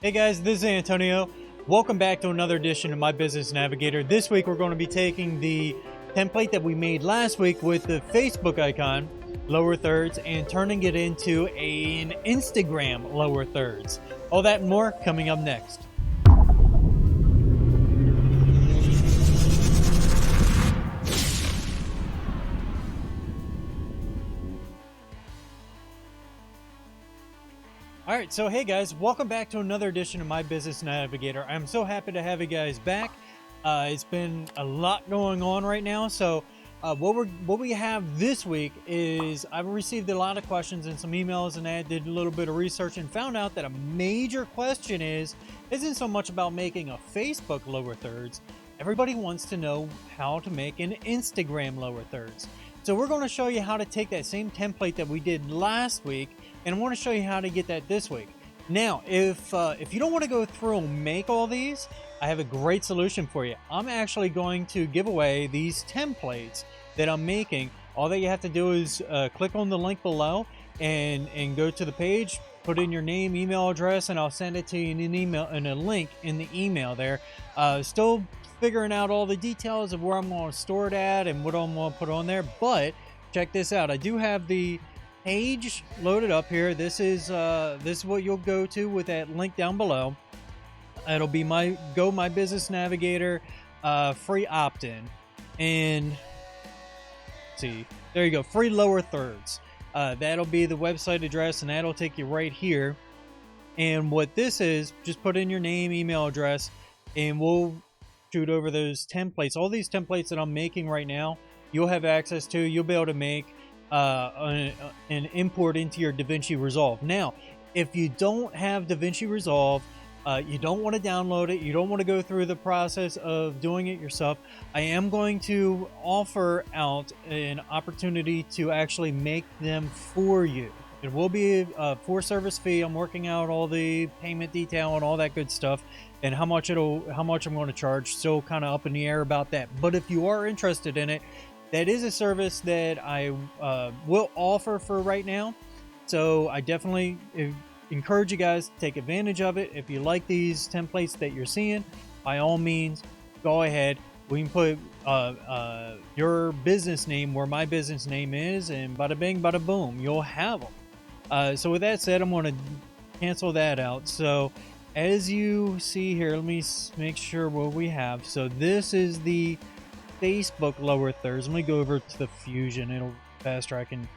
Hey guys, this is Antonio. Welcome back to another edition of My Business Navigator. This week we're going to be taking the template that we made last week with the Facebook icon, lower thirds, and turning it into an Instagram lower thirds. All that and more coming up next. Alright, so hey guys, welcome back to another edition of My Business Navigator. I'm so happy to have you guys back. It's been a lot going on right now, so what we have this week is I've received a lot of questions and some emails, and I did a little bit of research and found out that a major question isn't so much about making a Facebook lower thirds. Everybody wants to know how to make an Instagram lower thirds. So we're going to show you how to take that same template that we did last week, and I want to show you how to get that this week. Now, if you don't want to go through and make all these, I have a great solution for you. I'm actually going to give away these templates that I'm making. All that you have to do is click on the link below and go to the page, put in your name, email address, and I'll send it to you in an email and a link in the email there. Still figuring out all the details of where I'm going to store it at and what I'm going to put on there, but check this out. I do have the page loaded up here. This is what you'll go to with that link down below. It'll be My Business Navigator free opt-in, and see, there you go, free lower thirds. That'll be the website address, and that'll take you right here. And what this is, just put in your name, email address, and we'll shoot over those templates. All these templates that I'm making right now, you'll have access to. You'll be able to make an import into your DaVinci Resolve. Now, if you don't have DaVinci Resolve, you don't want to download it, you don't want to go through the process of doing it yourself, I am going to offer out an opportunity to actually make them for you. It will be a for service fee. I'm working out all the payment detail and all that good stuff, and how much I'm going to charge. Still kind of up in the air about that. But if you are interested in it, that is a service that I will offer for right now. So I definitely encourage you guys to take advantage of it. If you like these templates that you're seeing, by all means, go ahead. We can put your business name where my business name is, and bada bing, bada boom, you'll have them. So with that said, I'm going to cancel that out. So as you see here, let me make sure what we have. So this is the Facebook lower thirds. Let me go over to the Fusion. It'll be faster. I can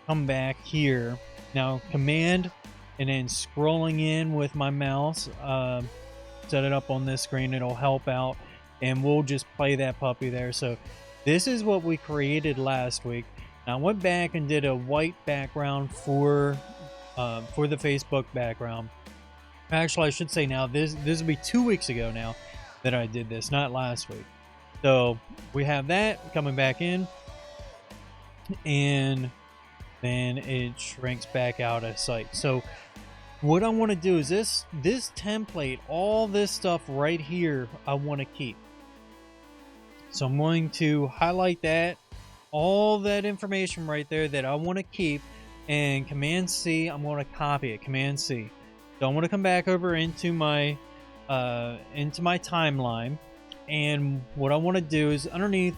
come back here. Now, command and then scrolling in with my mouse, set it up on this screen. It'll help out, and we'll just play that puppy there. So this is what we created last week. Now, I went back and did a white background for the Facebook background. Actually, I should say now, this will be 2 weeks ago now that I did this, not last week. So we have that coming back in, and then it shrinks back out of sight. So what I want to do is this template, all this stuff right here, I want to keep. So I'm going to highlight that, all that information right there that I want to keep, and Command C, I'm going to copy it, Command C. So I want to come back over into my timeline, and what I want to do is underneath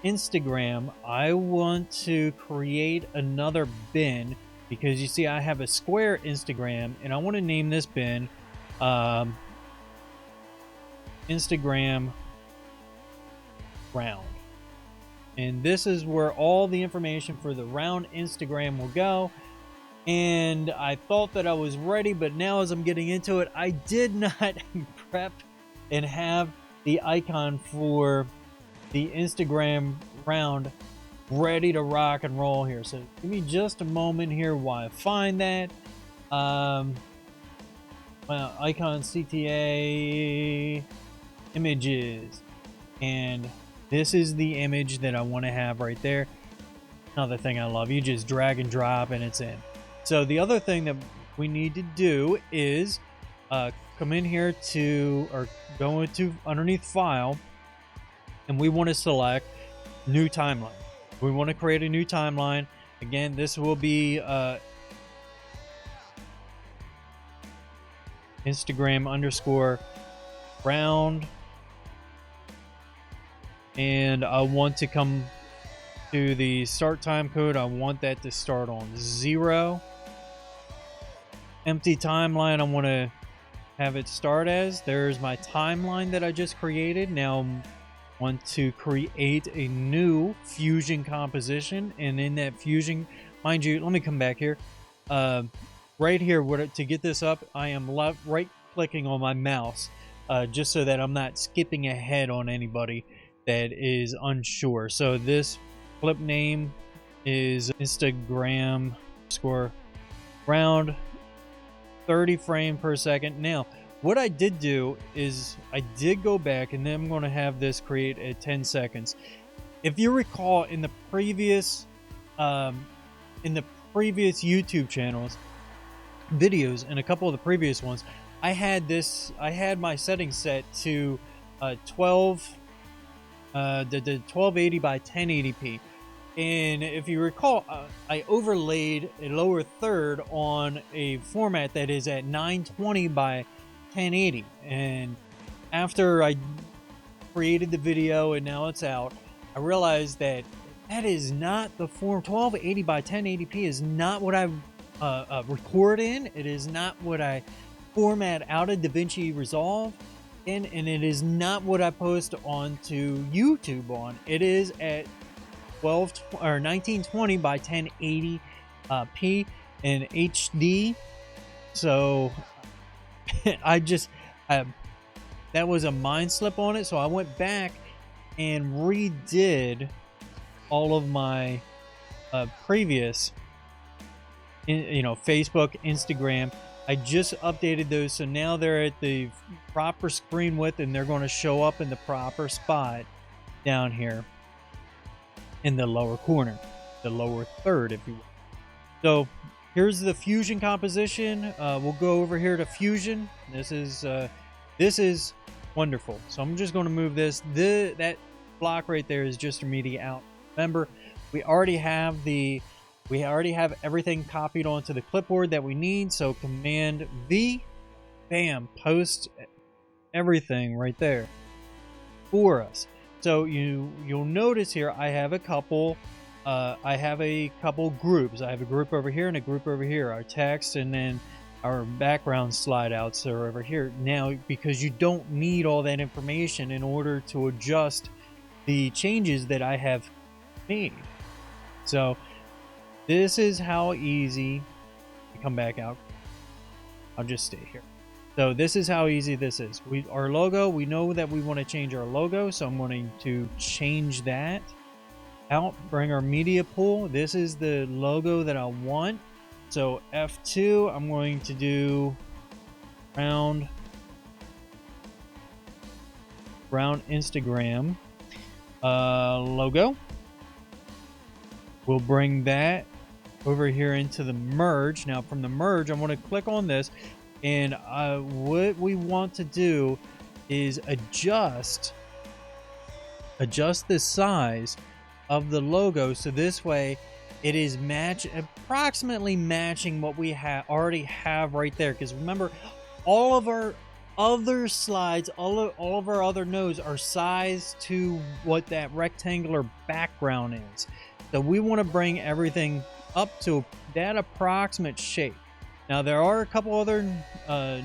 Instagram, I want to create another bin, because you see I have a square Instagram, and I want to name this bin Instagram round. And this is where all the information for the round Instagram will go. And I thought that I was ready, but now as I'm getting into it, I did not prep and have the icon for the Instagram round ready to rock and roll here. So give me just a moment here while I find that. Well, icon CTA images, and this is the image that I want to have right there. Another thing I love, you just drag and drop and it's in. So the other thing that we need to do is come in here to, or go into underneath file, and we want to select new timeline. We want to create a new timeline. Again, this will be Instagram underscore round, and I want to come to the start time code. I want that to start on 0. Empty timeline, I want to have it start as. There's my timeline that I just created. Now I want to create a new fusion composition, and in that fusion, mind you, let me come back here. Right here, to get this up, I am right clicking on my mouse, just so that I'm not skipping ahead on anybody that is unsure. So this clip name is Instagram score round 30 frames per second. Now, what I did do is I did go back, and then I'm going to have this create at 10 seconds. If you recall, in the previous YouTube channels, videos, and a couple of the previous ones, I had my settings set to 1280 by 1080p. And if you recall, I overlaid a lower third on a format that is at 920 by 1080. And after I created the video and now it's out, I realized that is not the form. 1280 by 1080p is not what I record in. It is not what I format out of DaVinci Resolve in, and it is not what I post onto YouTube on. It is at 1920 by 1080 p in HD. So that was a mind slip on it. So I went back and redid all of my previous, Facebook, Instagram. I just updated those, so now they're at the proper screen width, and they're going to show up in the proper spot down here in the lower corner, the lower third, if you will. So here's the fusion composition. We'll go over here to fusion. This is wonderful. So I'm just going to move this. That block right there is just immediate out. Remember, we already have everything copied onto the clipboard that we need. So Command V, bam, post everything right there for us. So you'll notice here I have a couple groups. I have a group over here and a group over here. Our text and then our background slide outs are over here. Now, because you don't need all that information in order to adjust the changes that I have made. So this is how easy to come back out. I'll just stay here. So this is how easy this is. Our logo, we know that we want to change our logo, so I'm going to change that out. Bring our media pool. This is the logo that I want. So F2, I'm going to do round Instagram logo. We'll bring that over here into the merge. Now from the merge, I want to click on this, and what we want to do is adjust the size of the logo, so this way it is approximately matching what we already have right there. Because remember, all of our other slides, all of our other nodes are sized to what that rectangular background is. So we want to bring everything up to that approximate shape. Now there are a couple other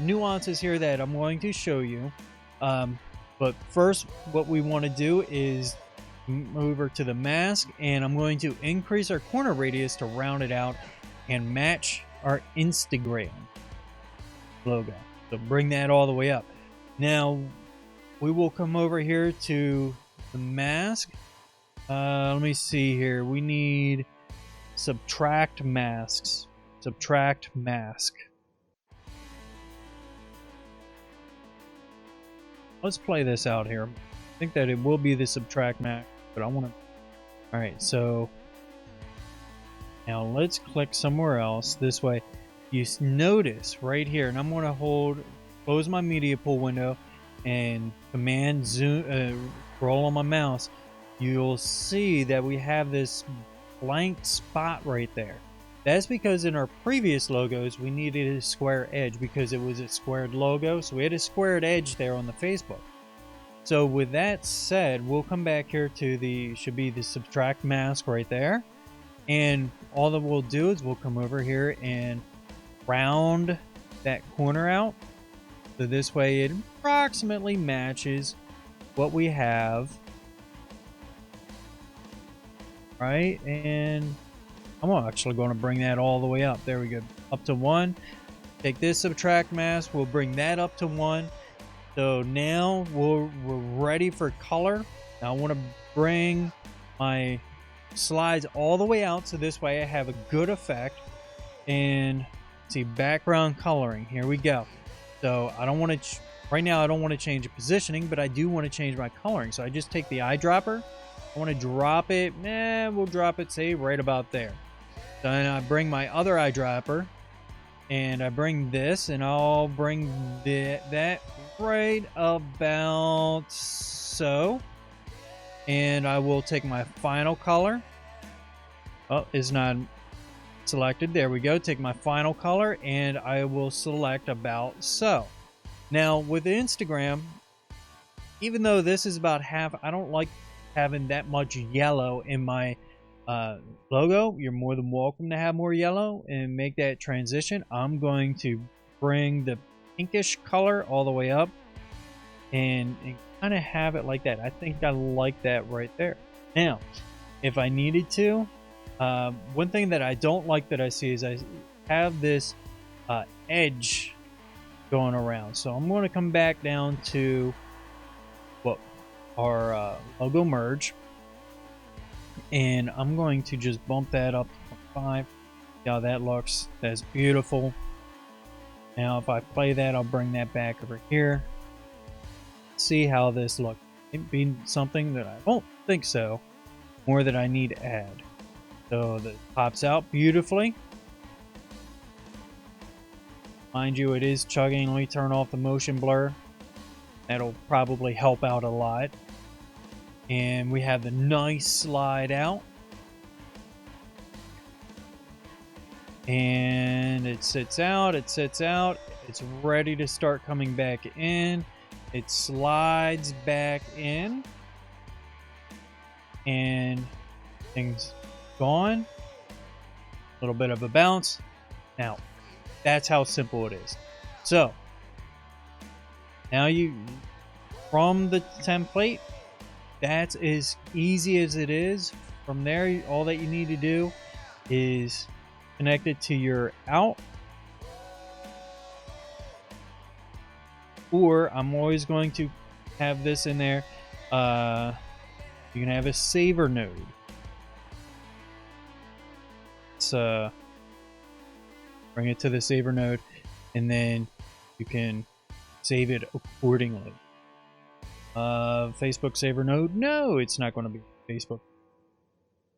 nuances here that I'm going to show you. But first, what we want to do is move over to the mask, and I'm going to increase our corner radius to round it out and match our Instagram logo. So bring that all the way up. Now we will come over here to the mask. Let me see here. We need subtract masks. Subtract mask. Let's play this out here. I think that it will be the subtract mask, but I want to. All right, so now let's click somewhere else. This way, you notice right here, and I'm going to close my media pool window, and Command zoom, scroll on my mouse. You'll see that we have this blank spot right there. That's because in our previous logos, we needed a square edge because it was a squared logo. So we had a squared edge there on the Facebook. So with that said, we'll come back here to the, should be the subtract mask right there. And all that we'll do is we'll come over here and round that corner out. So this way it approximately matches what we have. Right, and I'm actually going to bring that all the way up. There we go, up to 1. Take this subtract mask, we'll bring that up to 1. So now we're ready for color. Now I want to bring my slides all the way out so this way I have a good effect. And see, background coloring, here we go. So I don't want to right now I don't want to change the positioning, but I do want to change my coloring. So I just take the eyedropper, I want to drop it, we'll drop it say right about there. Then I bring my other eyedropper and I bring this, and I'll bring that right about so. And I will take my final color. Oh, it's not selected. There we go. Take my final color and I will select about so. Now with Instagram, even though this is about half, I don't like having that much yellow in my logo. You're more than welcome to have more yellow and make that transition. I'm going to bring the pinkish color all the way up and kind of have it like that. I think I like that right there. Now, if I needed to, one thing that I don't like that I see is I have this edge going around. So I'm going to come back down to what our logo merge, and I'm going to just bump that up to 5. See how that looks. That's beautiful. Now if I play that, I'll bring that back over here. See how this looks. It be something that I don't think so. More that I need to add. So that pops out beautifully. Mind you, it is chugging. Let me turn off the motion blur. That'll probably help out a lot. And we have the nice slide out. And it sits out, it sits out. It's ready to start coming back in. It slides back in. And things gone. A little bit of a bounce. Now, that's how simple it is. So, now you, from the template, that's as easy as it is. From there, all that you need to do is connect it to your out. Or I'm always going to have this in there. You can have a saver node. Let's bring it to the saver node, and then you can save it accordingly. Facebook saver node? No, it's not going to be Facebook.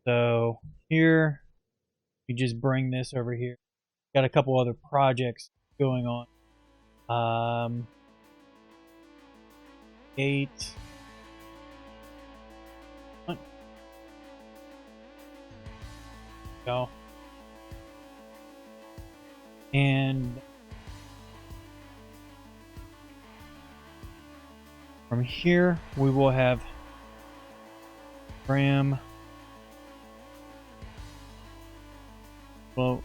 So here, you just bring this over here. Got a couple other projects going on. 8. Go. And from here, we will have Ram. Well,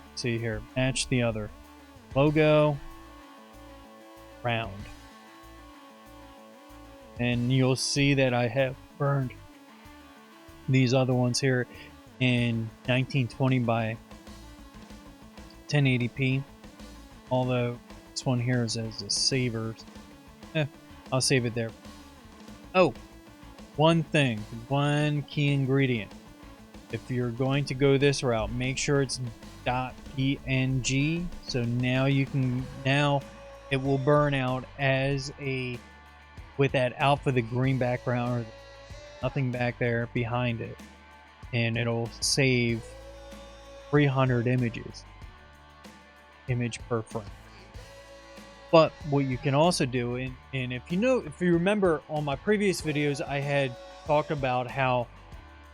let's see here. Match the other logo. Round. And you'll see that I have burned these other ones here in 1920 by 1080p. Although this one here is as a saver. I'll save it there. Oh, one thing, one key ingredient. If you're going to go this route, make sure it's .png. So now you can, now it will burn out as a, with that alpha, the green background, or nothing back there behind it. And it'll save 300 images. Image per frame. But what you can also do, and if you remember on my previous videos, I had talked about how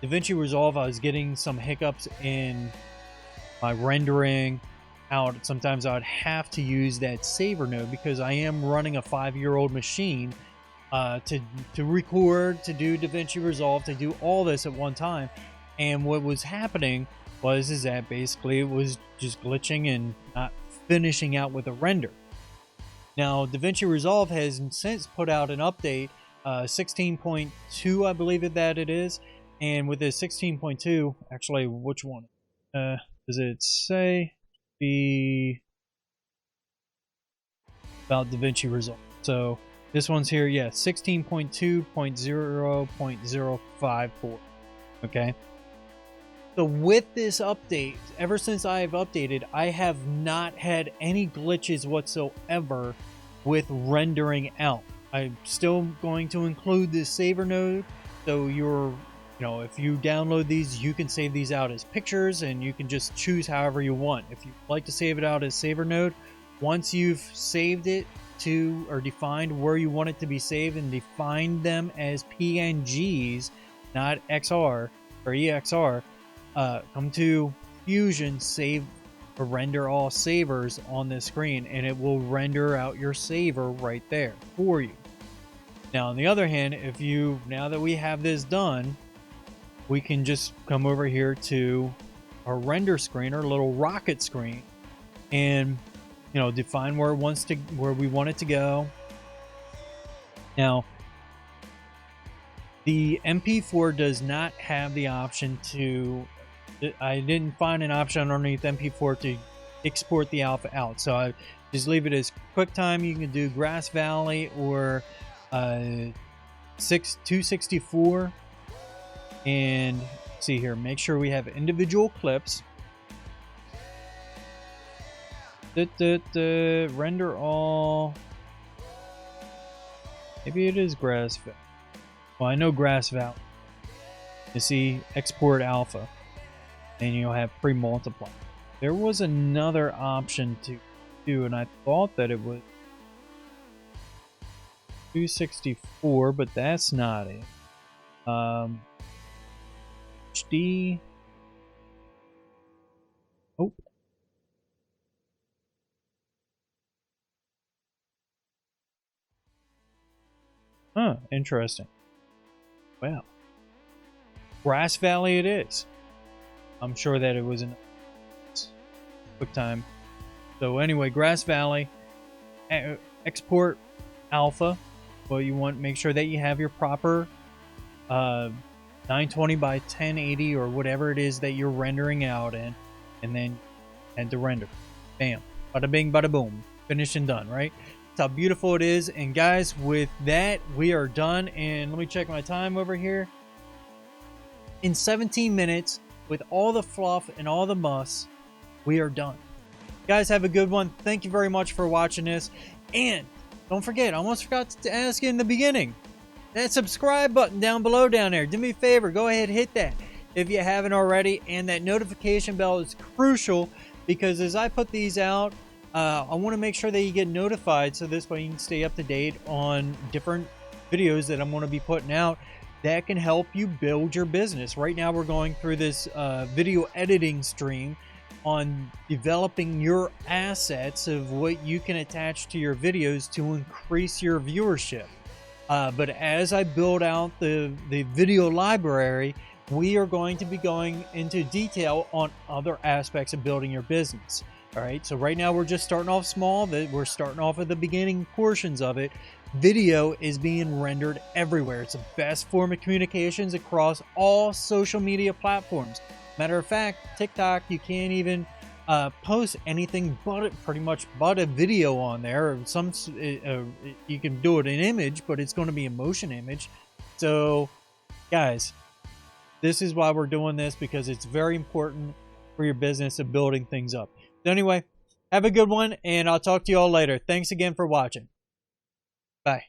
DaVinci Resolve, I was getting some hiccups in my rendering out, sometimes I'd have to use that saver node because I am running a 5-year-old machine to record, to do DaVinci Resolve, to do all this at one time. And what was happening is that basically it was just glitching and not finishing out with a render. Now, DaVinci Resolve has since put out an update, 16.2, I believe that it is. And with this 16.2, actually, which one? Does it say about DaVinci Resolve? So this one's here, yeah, 16.2.0.054. Okay. So with this update, ever since I've updated, I have not had any glitches whatsoever with rendering out. I'm still going to include this saver node, so if you download these, you can save these out as pictures, and you can just choose however you want. If you like to save it out as saver node, once you've saved it to, or defined where you want it to be saved and defined them as PNGs, not XR or EXR, come to Fusion, save or render all savers on this screen, and it will render out your saver right there for you. Now, on the other hand, now that we have this done, we can just come over here to our render screen, our little rocket screen, and define where we want it to go. Now, the MP4 does not have the option to. I didn't find an option underneath MP4 to export the alpha out, so I just leave it as QuickTime. You can do Grass Valley or 264. And see here, make sure we have individual clips. Render all. Maybe it is Grass Valley. Well, I know Grass Valley. You see, export alpha, and you'll have pre-multiply. There was another option to do, and I thought that it was 264, but that's not it. HD. Oh. Huh, interesting. Well, Grass Valley it is. I'm sure that it was in QuickTime. So anyway, Grass Valley, export alpha. Well, you want to make sure that you have your proper 920 by 1080 or whatever it is that you're rendering out in, and then head to render. Bam. Bada bing, bada boom. Finished and done, right? That's how beautiful it is. And guys, with that, we are done. And let me check my time over here. In 17 minutes, with all the fluff and all the muss, we are done. Guys, have a good one. Thank you very much for watching this. And don't forget, I almost forgot to ask you in the beginning, that subscribe button down below down there. Do me a favor, go ahead, hit that if you haven't already. And that notification bell is crucial, because as I put these out, I want to make sure that you get notified, so this way you can stay up to date on different videos that I'm going to be putting out that can help you build your business. Right now we're going through this video editing stream on developing your assets of what you can attach to your videos to increase your viewership. But as I build out the video library, we are going to be going into detail on other aspects of building your business. All right, so right now we're just starting off small. We're starting off at the beginning portions of it. Video is being rendered everywhere. It's the best form of communications across all social media platforms. Matter of fact, TikTok, you can't even post anything pretty much but a video on there. Or you can do it in image, but it's going to be a motion image. So, guys, this is why we're doing this, because it's very important for your business of building things up. So anyway, have a good one, and I'll talk to you all later. Thanks again for watching. Bye.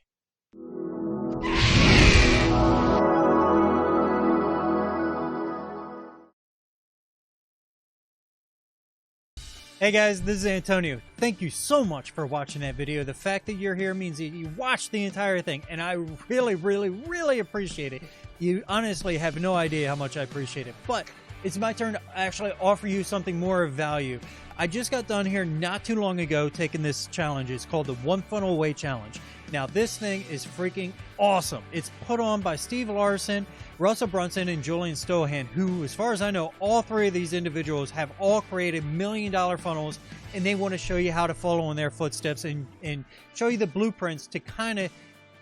Hey guys, this is Antonio. Thank you so much for watching that video. The fact that you're here means that you watched the entire thing, and I really, really, really appreciate it. You honestly have no idea how much I appreciate it. But it's my turn to actually offer you something more of value. I just got done here not too long ago taking this challenge. It's called the One Funnel Away Challenge. Now, this thing is freaking awesome. It's put on by Steve Larson, Russell Brunson, and Julian Stohan, who, as far as I know, all three of these individuals have all created $1 million funnels, and they want to show you how to follow in their footsteps and show you the blueprints to kind of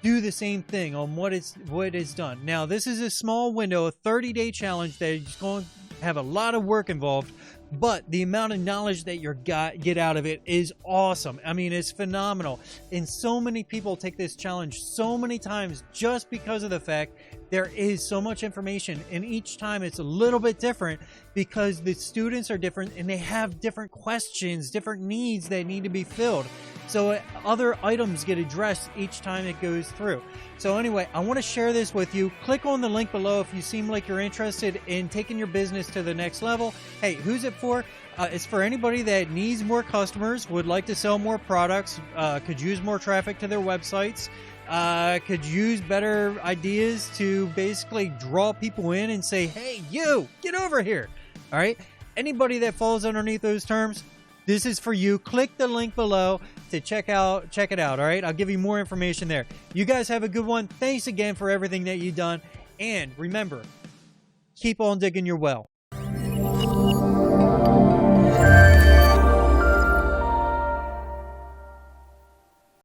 do the same thing on what is done. Now, this is a small window, a 30-day challenge that is going to have a lot of work involved, but the amount of knowledge that you get out of it is awesome. I mean, it's phenomenal. And so many people take this challenge so many times just because of the fact there is so much information, and each time it's a little bit different because the students are different and they have different questions, different needs that need to be filled. So other items get addressed each time it goes through. So anyway, I want to share this with you. Click on the link below if you seem like you're interested in taking your business to the next level. Hey, who's it for? It's for anybody that needs more customers, would like to sell more products, could use more traffic to their websites, could use better ideas to basically draw people in and say, hey, you, get over here. All right. Anybody that falls underneath those terms, this is for you. Click the link below to check it out. All right. I'll give you more information there. You guys have a good one. Thanks again for everything that you've done. And remember, keep on digging your well.